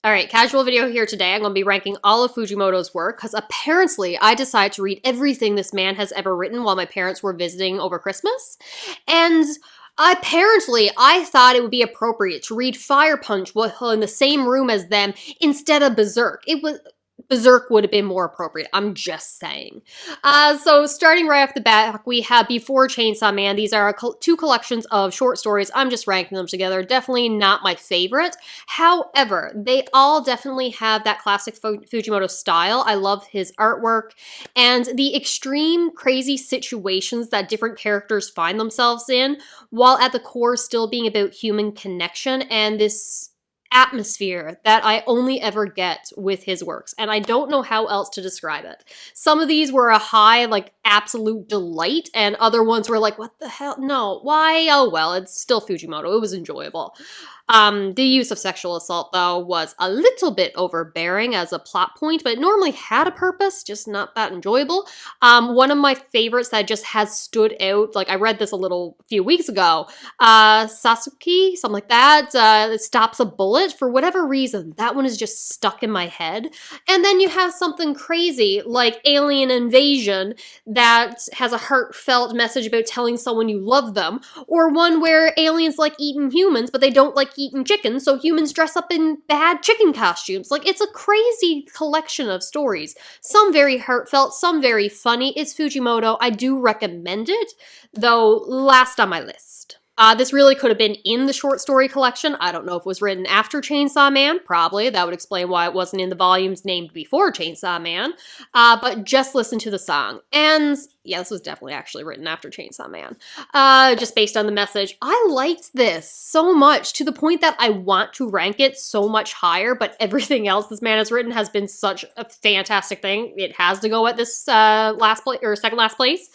All right, casual video here today. I'm going to be ranking all of Fujimoto's work because apparently I decided to read everything this man has ever written while my parents were visiting over Christmas. And apparently I thought it would be appropriate to read Fire Punch while in the same room as them instead of Berserk. Berserk would have been more appropriate. I'm just saying. So starting right off the bat, we have Before Chainsaw Man. These are two collections of short stories. I'm just ranking them together. Definitely not my favorite. However, they all definitely have that classic Fujimoto style. I love his artwork and the extreme crazy situations that different characters find themselves in, while at the core still being about human connection and this atmosphere that I only ever get with his works, and I don't know how else to describe it. Some of these were a high, like, absolute delight, and other ones were like, what the hell? No, why? Oh well, it's still Fujimoto. It was enjoyable. The use of sexual assault, though, was a little bit overbearing as a plot point, but it normally had a purpose, just not that enjoyable. One of my favorites that just has stood out, like I read this a few weeks ago, Sasuke, something like that, it stops a bullet for whatever reason. That one is just stuck in my head. And then you have something crazy like Alien Invasion that has a heartfelt message about telling someone you love them, or one where aliens like eating humans, but they don't like eating chicken, so humans dress up in bad chicken costumes. Like, it's a crazy collection of stories. Some very heartfelt, some very funny. It's Fujimoto. I do recommend it, though last on my list. This really could have been in the short story collection. I don't know if it was written after Chainsaw Man. Probably. That would explain why it wasn't in the volumes named before Chainsaw Man. But just listen to the song. And yeah, this was definitely actually written after Chainsaw Man. Just based on the message. I liked this so much to the point that I want to rank it so much higher, but everything else this man has written has been such a fantastic thing. It has to go at this second last place.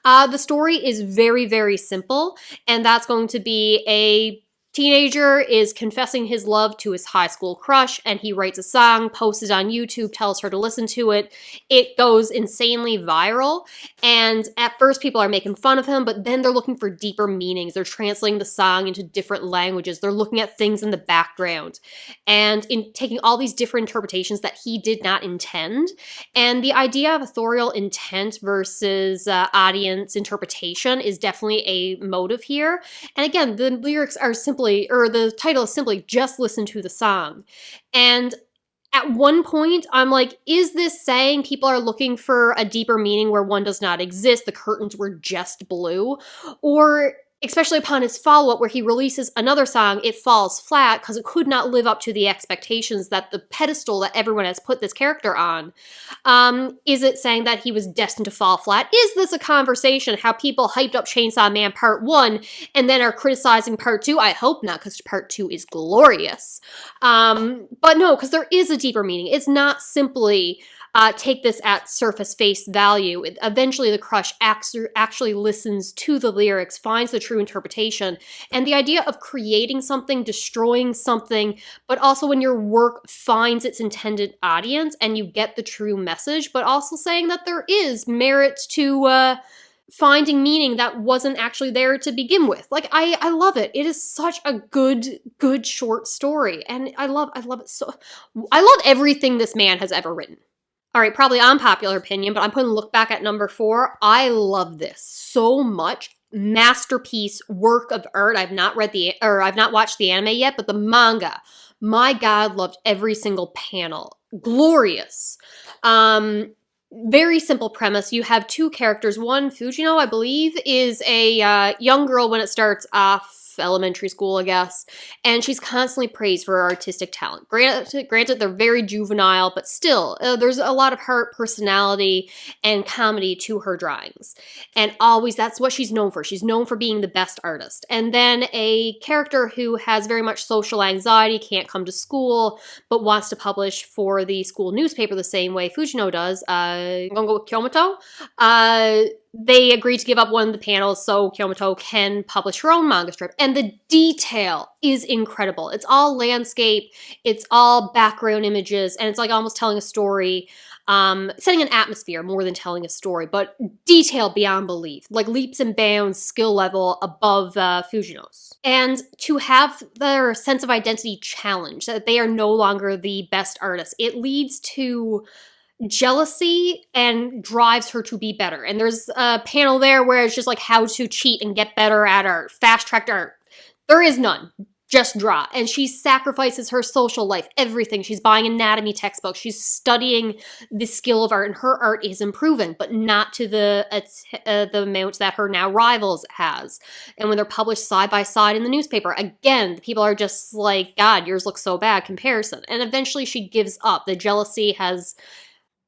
The story is very, very simple, and that's going to be a teenager is confessing his love to his high school crush, and he writes a song, posts it on YouTube, tells her to listen to it. It goes insanely viral, and at first people are making fun of him, but then they're looking for deeper meanings. They're translating the song into different languages. They're looking at things in the background, and in taking all these different interpretations that he did not intend. And the idea of authorial intent versus audience interpretation is definitely a motive here. And again, the lyrics are the title is simply Just Listen to the Song. And at one point, I'm like, is this saying people are looking for a deeper meaning where one does not exist? The curtains were just blue? Or, especially upon his follow-up where he releases another song, it falls flat because it could not live up to the expectations that the pedestal that everyone has put this character on. Is it saying that he was destined to fall flat? Is this a conversation how people hyped up Chainsaw Man Part 1 and then are criticizing Part 2? I hope not, because Part 2 is glorious. But no, because there is a deeper meaning. It's not simply take this at surface face value. Eventually the crush actually listens to the lyrics, finds the true interpretation, and the idea of creating something, destroying something, but also when your work finds its intended audience and you get the true message, but also saying that there is merit to finding meaning that wasn't actually there to begin with. Like, I love it. It is such a good short story, and I love it so. I love everything this man has ever written. All right, probably unpopular opinion, but I'm putting Look Back at number 4. I love this so much. Masterpiece work of art. I've not watched the anime yet, but the manga, my God, loved every single panel. Glorious. Very simple premise. You have two characters. One, Fujino, I believe, is a young girl when it starts off, elementary school, I guess, and she's constantly praised for her artistic talent. Granted, they're very juvenile, but still, there's a lot of heart, personality, and comedy to her drawings. And always, that's what she's known for. She's known for being the best artist. And then a character who has very much social anxiety, can't come to school, but wants to publish for the school newspaper the same way Fujino does, Kyomoto. They agreed to give up one of the panels so Kyomoto can publish her own manga strip. And the detail is incredible. It's all landscape, it's all background images, and it's like almost telling a story setting an atmosphere more than telling a story, but detail beyond belief, like leaps and bounds skill level above Fujino's. And to have their sense of identity challenged, that they are no longer the best artist, it leads to jealousy and drives her to be better. And there's a panel there where it's just like how to cheat and get better at art, fast-tracked art. There is none. Just draw. And she sacrifices her social life, everything. She's buying anatomy textbooks. She's studying the skill of art, and her art is improving, but not to the amount that her now rivals has. And when they're published side by side in the newspaper, again, people are just like, God, yours looks so bad, comparison. And eventually she gives up. The jealousy has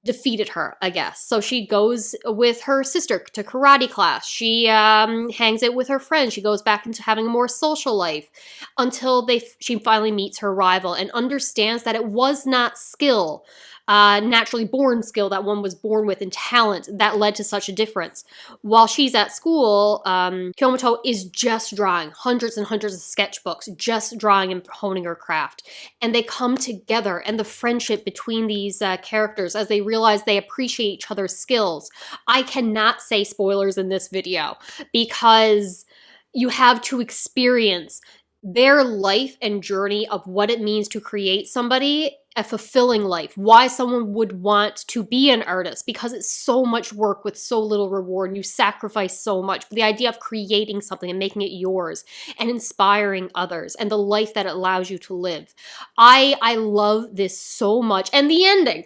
defeated her, I guess. So she goes with her sister to karate class. She hangs out with her friends. She goes back into having a more social life until she finally meets her rival and understands that it was not skill, naturally born skill that one was born with and talent that led to such a difference. While she's at school, Fujimoto is just drawing hundreds and hundreds of sketchbooks, just drawing and honing her craft. And they come together, and the friendship between these characters as they realize they appreciate each other's skills. I cannot say spoilers in this video because you have to experience their life and journey of what it means to create somebody a fulfilling life, why someone would want to be an artist, because it's so much work with so little reward and you sacrifice so much. But the idea of creating something and making it yours and inspiring others and the life that it allows you to live. I love this so much. And the ending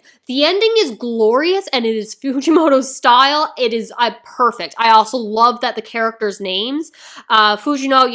is glorious and it is Fujimoto's style. It is perfect. I also love that the characters' names, Fujimoto,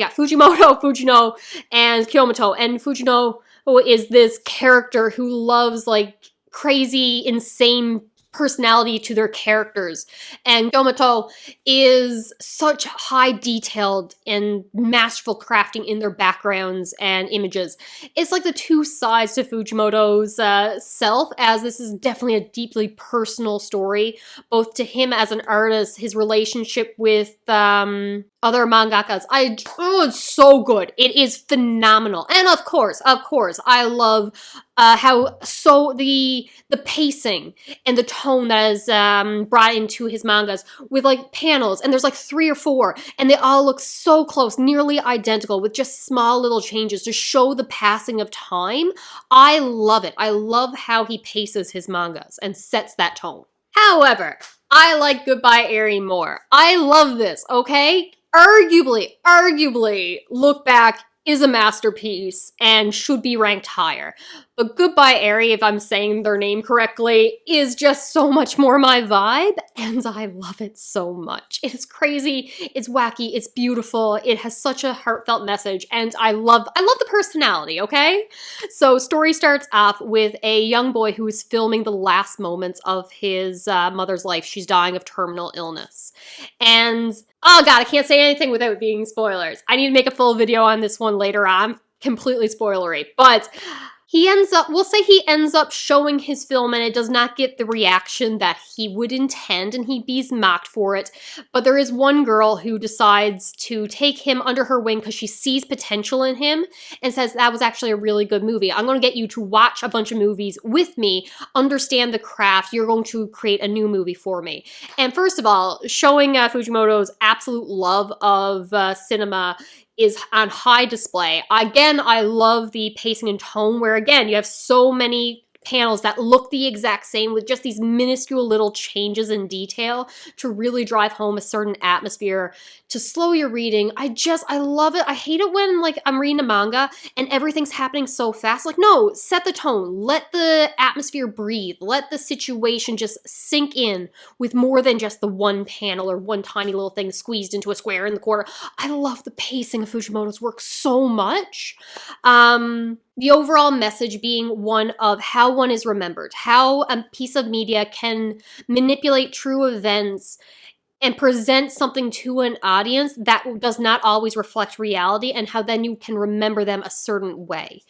Fujino, and Kiyomoto. And Fujino is this character who loves like crazy, insane personality to their characters. And Yomoto is such high detailed and masterful crafting in their backgrounds and images. It's like the two sides to Fujimoto's self, as this is definitely a deeply personal story, both to him as an artist, his relationship with other mangakas. It's so good. It is phenomenal. And of course, I love how the pacing and the tone that is brought into his mangas with like panels, and there's like 3 or 4, and they all look so close, nearly identical, with just small little changes to show the passing of time. I love it. I love how he paces his mangas and sets that tone. However, I like Goodbye Eri more. I love this, okay? Arguably, look back, is a masterpiece and should be ranked higher. But Goodbye Eri, if I'm saying their name correctly, is just so much more my vibe, and I love it so much. It's crazy, it's wacky, it's beautiful, it has such a heartfelt message, and I love the personality, okay? So story starts off with a young boy who is filming the last moments of his mother's life. She's dying of terminal illness. And oh god, I can't say anything without being spoilers. I need to make a full video on this one later on. Completely spoilery. But we'll say he ends up showing his film and it does not get the reaction that he would intend, and he's mocked for it. But there is one girl who decides to take him under her wing because she sees potential in him and says, that was actually a really good movie. I'm going to get you to watch a bunch of movies with me, understand the craft. You're going to create a new movie for me. And first of all, showing Fujimoto's absolute love of cinema is on high display. Again, I love the pacing and tone where, again, you have so many panels that look the exact same with just these minuscule little changes in detail to really drive home a certain atmosphere, to slow your reading. I love it. I hate it when like I'm reading a manga and everything's happening so fast. Like, no, set the tone. Let the atmosphere breathe. Let the situation just sink in with more than just the one panel or one tiny little thing squeezed into a square in the corner. I love the pacing of Fujimoto's work so much. The overall message being one of how one is remembered, how a piece of media can manipulate true events and present something to an audience that does not always reflect reality, and how then you can remember them a certain way.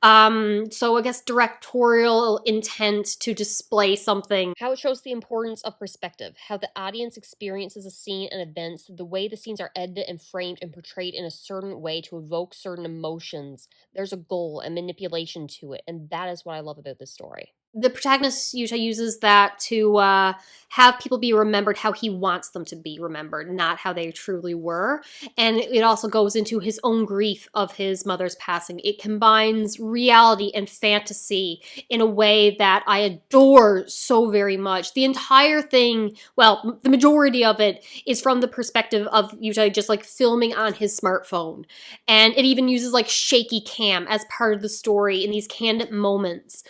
So I guess directorial intent to display something. How it shows the importance of perspective, how the audience experiences a scene and events, the way the scenes are edited and framed and portrayed in a certain way to evoke certain emotions. There's a goal and manipulation to it, and that is what I love about this story. the protagonist usually uses that to have people be remembered how he wants them to be remembered, not how they truly were. And it also goes into his own grief of his mother's passing. It combines reality and fantasy in a way that I adore so very much. The entire thing, well, the majority of it is from the perspective of Yuta just like filming on his smartphone. And it even uses like shaky cam as part of the story in these candid moments.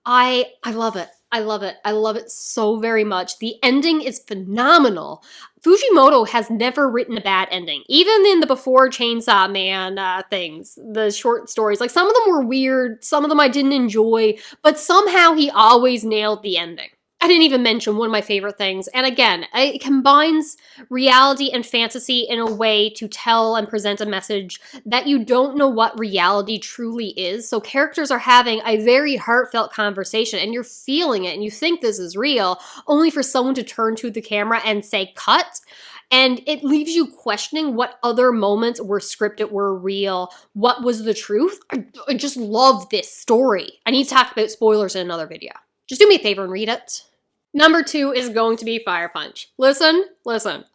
I love it. I love it. I love it so very much. The ending is phenomenal. Fujimoto has never written a bad ending. Even in the before Chainsaw Man things, the short stories, like some of them were weird, some of them I didn't enjoy, but somehow he always nailed the ending. I didn't even mention one of my favorite things. And again, it combines reality and fantasy in a way to tell and present a message that you don't know what reality truly is. So characters are having a very heartfelt conversation and you're feeling it and you think this is real, only for someone to turn to the camera and say, cut. And it leaves you questioning what other moments were scripted, were real, what was the truth. I just love this story. I need to talk about spoilers in another video. Just do me a favor and read it. Number 2 is going to be Fire Punch. Listen.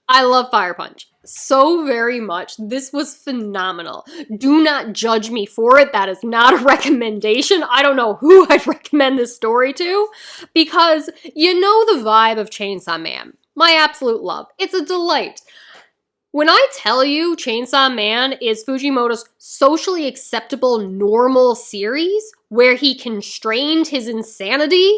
I love Fire Punch so very much. This was phenomenal. Do not judge me for it. That is not a recommendation. I don't know who I'd recommend this story to, because you know the vibe of Chainsaw Man. My absolute love. It's a delight. When I tell you Chainsaw Man is Fujimoto's socially acceptable normal series where he constrained his insanity,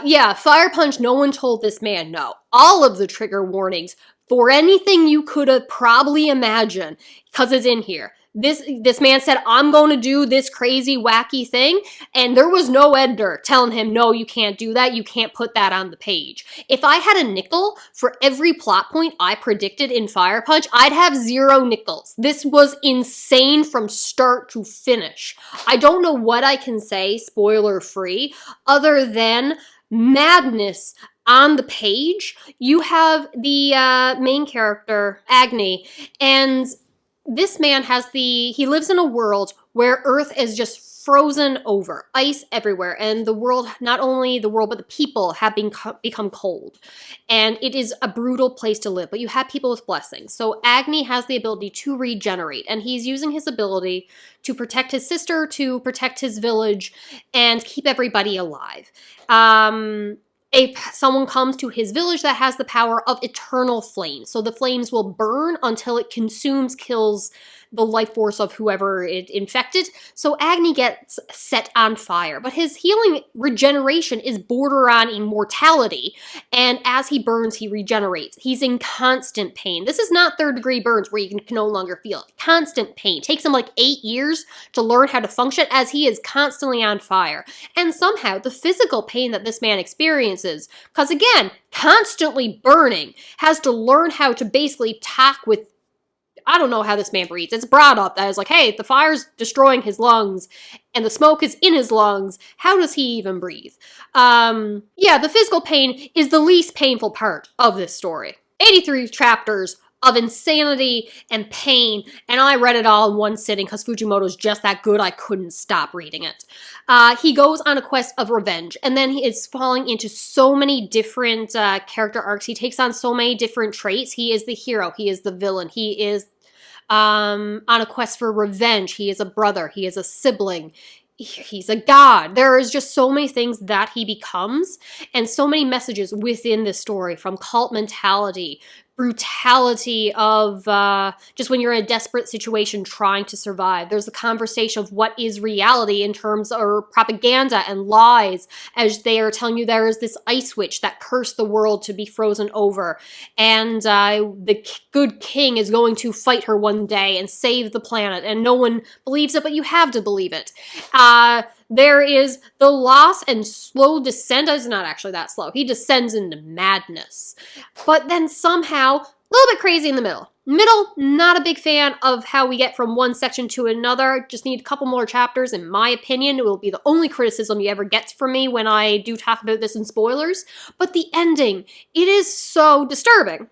yeah, Fire Punch, no one told this man no. All of the trigger warnings for anything you could have probably imagined, because it's in here. This man said, I'm going to do this crazy, wacky thing, and there was no editor telling him, no, you can't do that, you can't put that on the page. If I had a nickel for every plot point I predicted in Fire Punch, I'd have 0 nickels. This was insane from start to finish. I don't know what I can say, spoiler-free, other than madness on the page. You have the main character, Agni, and this man he lives in a world where Earth is just frozen over, ice everywhere, and the world, not only the world, but the people have become cold. And it is a brutal place to live, but you have people with blessings. So Agni has the ability to regenerate, and he's using his ability to protect his sister, to protect his village, and keep everybody alive. Someone comes to his village that has the power of eternal flames. So the flames will burn until it consumes, kills the life force of whoever it infected. So Agni gets set on fire, but his healing regeneration is border on immortality. And as he burns, he regenerates. He's in constant pain. This is not third-degree burns where you can no longer feel it. Constant pain. Takes him like 8 years to learn how to function as he is constantly on fire. And somehow the physical pain that this man experiences, because again, constantly burning, has to learn how to basically talk with, I don't know how this man breathes. It's brought up that it's like, hey, the fire's destroying his lungs and the smoke is in his lungs. How does he even breathe? Yeah, the physical pain is the least painful part of this story. 83 chapters of insanity and pain, and I read it all in one sitting because Fujimoto's just that good I couldn't stop reading it. He goes on a quest of revenge, and then he is falling into so many different character arcs. He takes on so many different traits. He is the hero. He is the villain. He is on a quest for revenge. He is a brother. He is a sibling. He's a god. There is just so many things that he becomes, and so many messages within this story, from cult mentality, brutality of just when you're in a desperate situation trying to survive. There's a conversation of what is reality in terms of propaganda and lies, as they are telling you there is this ice witch that cursed the world to be frozen over, and the good king is going to fight her one day and save the planet, and no one believes it, but you have to believe it. There is the loss and slow descent. It's not actually that slow. He descends into madness. But then somehow, a little bit crazy in the middle. Middle, not a big fan of how we get from one section to another. Just need a couple more chapters, in my opinion. It will be the only criticism you ever get from me when I do talk about this in spoilers. But the ending, it is so disturbing.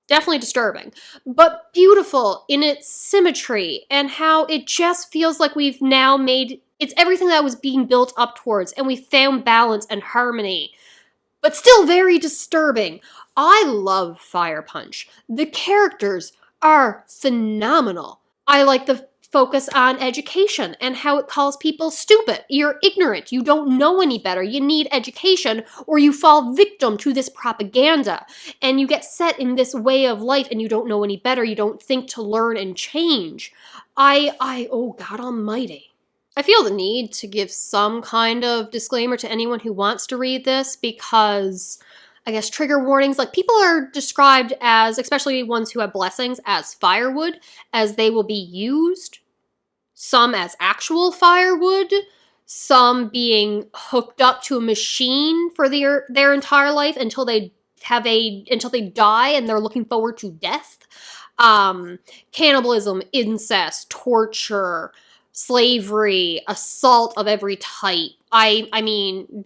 Definitely disturbing, but beautiful in its symmetry and how it just feels like we've now made It's everything that was being built up towards, and we found balance and harmony, but still very disturbing. I love Fire Punch. The characters are phenomenal. I like the focus on education and how it calls people stupid. You're ignorant. You don't know any better. You need education or you fall victim to this propaganda. And you get set in this way of life and you don't know any better. You don't think to learn and change. Oh God almighty. I feel the need to give some kind of disclaimer to anyone who wants to read this because I guess trigger warnings, like people are described as, especially ones who have blessings, as firewood, as they will be used. Some as actual firewood, some being hooked up to a machine for their entire life until they die and they're looking forward to death. Cannibalism, incest, torture, slavery, assault of every type. I mean,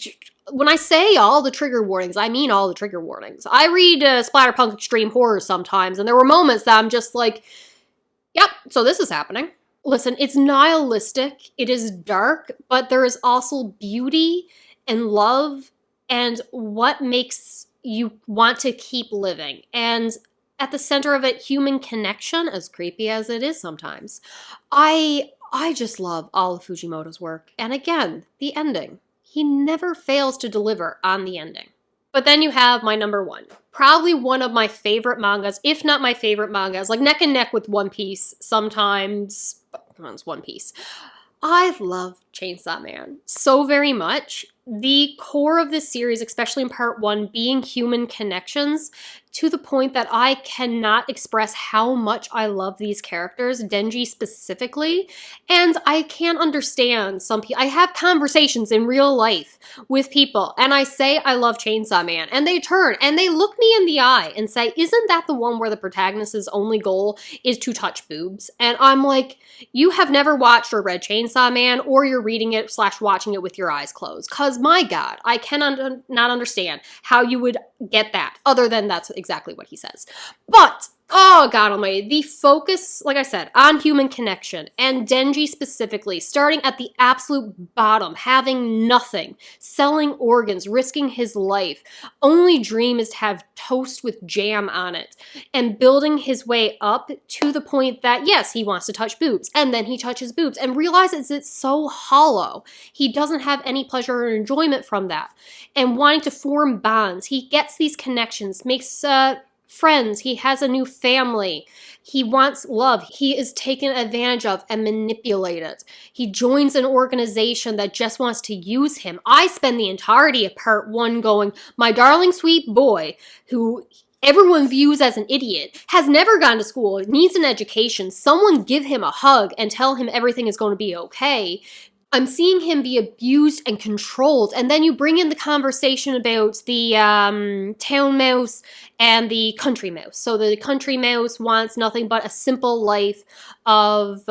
when I say all the trigger warnings, I mean all the trigger warnings. I read splatterpunk extreme horror sometimes, and there were moments that I'm just like, yep, so this is happening. Listen, it's nihilistic, it is dark, but there is also beauty and love and what makes you want to keep living. And at the center of it, human connection, as creepy as it is sometimes. I just love all of Fujimoto's work. And again, the ending. He never fails to deliver on the ending. But then you have my number one. Probably one of my favorite mangas, if not my favorite mangas, like neck and neck with One Piece sometimes. But come on, it's One Piece. I love Chainsaw Man so very much. The core of this series, especially in part one, being human connections, to the point that I cannot express how much I love these characters, Denji specifically, and I can't understand some people. I have conversations in real life with people, and I say I love Chainsaw Man, and they turn, and they look me in the eye and say, isn't that the one where the protagonist's only goal is to touch boobs? And I'm like, you have never watched or read Chainsaw Man, or you're reading it / watching it with your eyes closed, because my God, I cannot not understand how you would get that, other than that's exactly what he says. But, oh God almighty, the focus, like I said, on human connection, and Denji specifically, starting at the absolute bottom, having nothing, selling organs, risking his life, only dream is to have toast with jam on it, and building his way up to the point that, yes, he wants to touch boobs, and then he touches boobs, and realizes it's so hollow. He doesn't have any pleasure or enjoyment from that, and wanting to form bonds. He gets these connections, makes friends, he has a new family, he wants love, he is taken advantage of and manipulated. He joins an organization that just wants to use him. I spend the entirety of part one going, my darling sweet boy, who everyone views as an idiot, has never gone to school, needs an education, someone give him a hug and tell him everything is going to be okay. I'm seeing him be abused and controlled, and then you bring in the conversation about the town mouse and the country mouse. So the country mouse wants nothing but a simple life of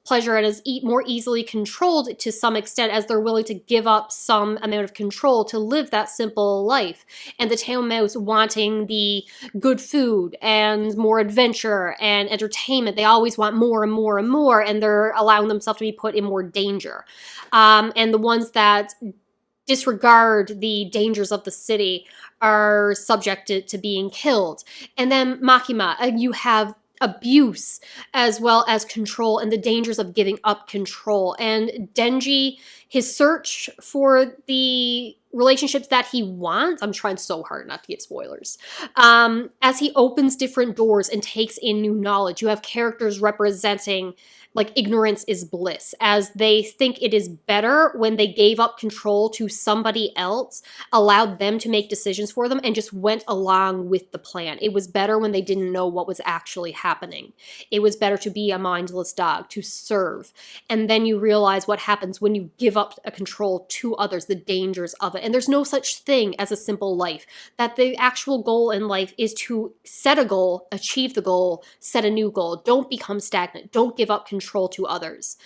pleasure and is more easily controlled to some extent, as they're willing to give up some amount of control to live that simple life. And the town mouse wanting the good food and more adventure and entertainment. They always want more and more and more, and they're allowing themselves to be put in more danger. And the ones that disregard the dangers of the city are subjected to being killed. And then Makima, you have abuse as well as control and the dangers of giving up control. And Denji, his search for the relationships that he wants, I'm trying so hard not to get spoilers, as he opens different doors and takes in new knowledge. You have characters representing like ignorance is bliss, as they think it is better when they gave up control to somebody else, allowed them to make decisions for them, and just went along with the plan. It was better when they didn't know what was actually happening. It was better to be a mindless dog, to serve. And then you realize what happens when you give up a control to others, the dangers of it. And there's no such thing as a simple life. That the actual goal in life is to set a goal, achieve the goal, set a new goal. Don't become stagnant. Don't give up control to others.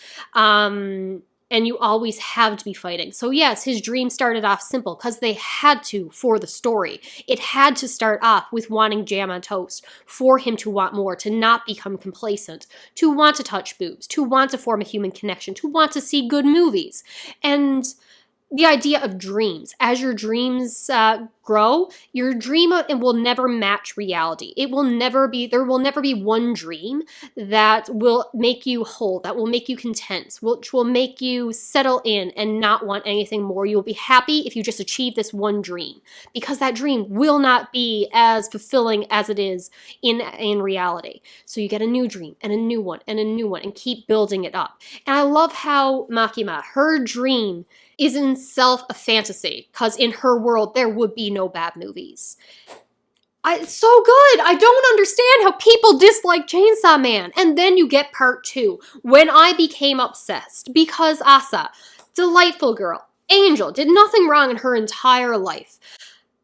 and you always have to be fighting. So yes, his dream started off simple because they had to for the story. It had to start off with wanting jam on toast, for him to want more, to not become complacent, to want to touch boobs, to want to form a human connection, to want to see good movies. And the idea of dreams. As your dreams grow, your dream will never match reality. There will never be one dream that will make you whole, that will make you content, which will make you settle in and not want anything more. You'll be happy if you just achieve this one dream, because that dream will not be as fulfilling as it is in reality. So you get a new dream and a new one and a new one and keep building it up. And I love how Makima, her dream is in itself a fantasy, because in her world there would be no bad movies. It's so good. I don't understand how people dislike Chainsaw Man. And then you get part 2, when I became obsessed, because Asa, delightful girl, angel, did nothing wrong in her entire life.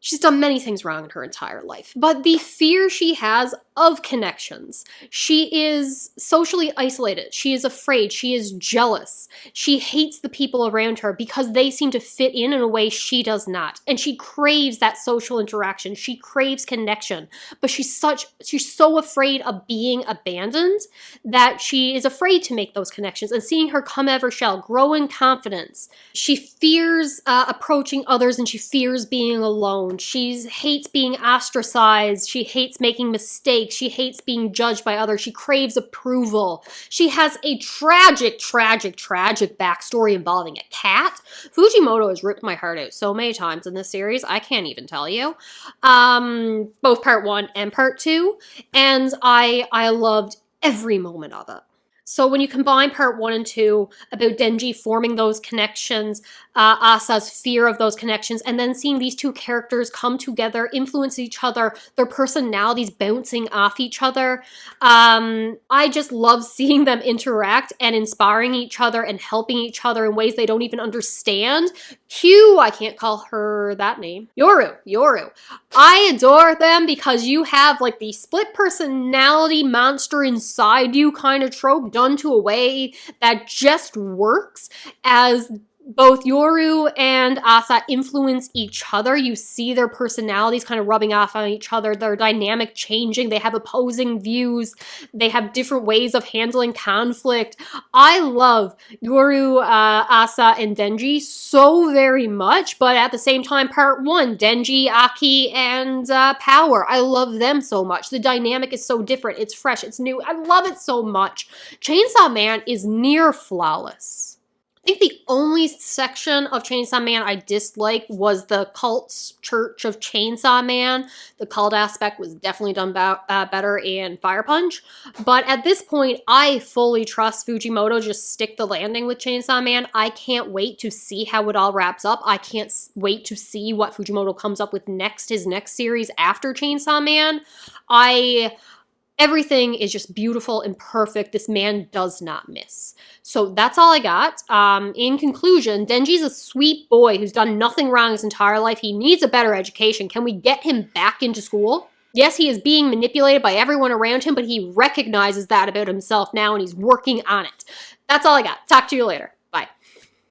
She's done many things wrong in her entire life, but the fear she has of connections. She is socially isolated. She is afraid. She is jealous. She hates the people around her because they seem to fit in a way she does not. And she craves that social interaction. She craves connection, but she's so afraid of being abandoned that she is afraid to make those connections. And seeing her come out of her shell, grow in confidence. She fears approaching others, and she fears being alone. She hates being ostracized. She hates making mistakes. She hates being judged by others. She craves approval. She has a tragic backstory involving a cat. Fujimoto has ripped my heart out so many times in this series, I can't even tell you. Both part 1 and part 2. And I loved every moment of it. So when you combine part 1 and 2 about Denji forming those connections, Asa's fear of those connections, and then seeing these two characters come together, influence each other, their personalities bouncing off each other, I just love seeing them interact and inspiring each other and helping each other in ways they don't even understand. I can't call her that name. Yoru. I adore them because you have like the split personality monster inside you kind of trope done to a way that just works, as both Yoru and Asa influence each other. You see their personalities kind of rubbing off on each other, their dynamic changing, they have opposing views, they have different ways of handling conflict. I love Yoru, Asa, and Denji so very much, but at the same time, part 1, Denji, Aki, and Power, I love them so much. The dynamic is so different, it's fresh, it's new, I love it so much. Chainsaw Man is near flawless. I think the only section of Chainsaw Man I disliked was the cult church of Chainsaw Man. The cult aspect was definitely done better in Fire Punch. But at this point, I fully trust Fujimoto just stick the landing with Chainsaw Man. I can't wait to see how it all wraps up. I can't wait to see what Fujimoto comes up with next, his next series after Chainsaw Man. Everything is just beautiful and perfect. This man does not miss. So that's all I got. In conclusion, Denji's a sweet boy who's done nothing wrong his entire life. He needs a better education. Can we get him back into school? Yes, he is being manipulated by everyone around him, but he recognizes that about himself now and he's working on it. That's all I got. Talk to you later.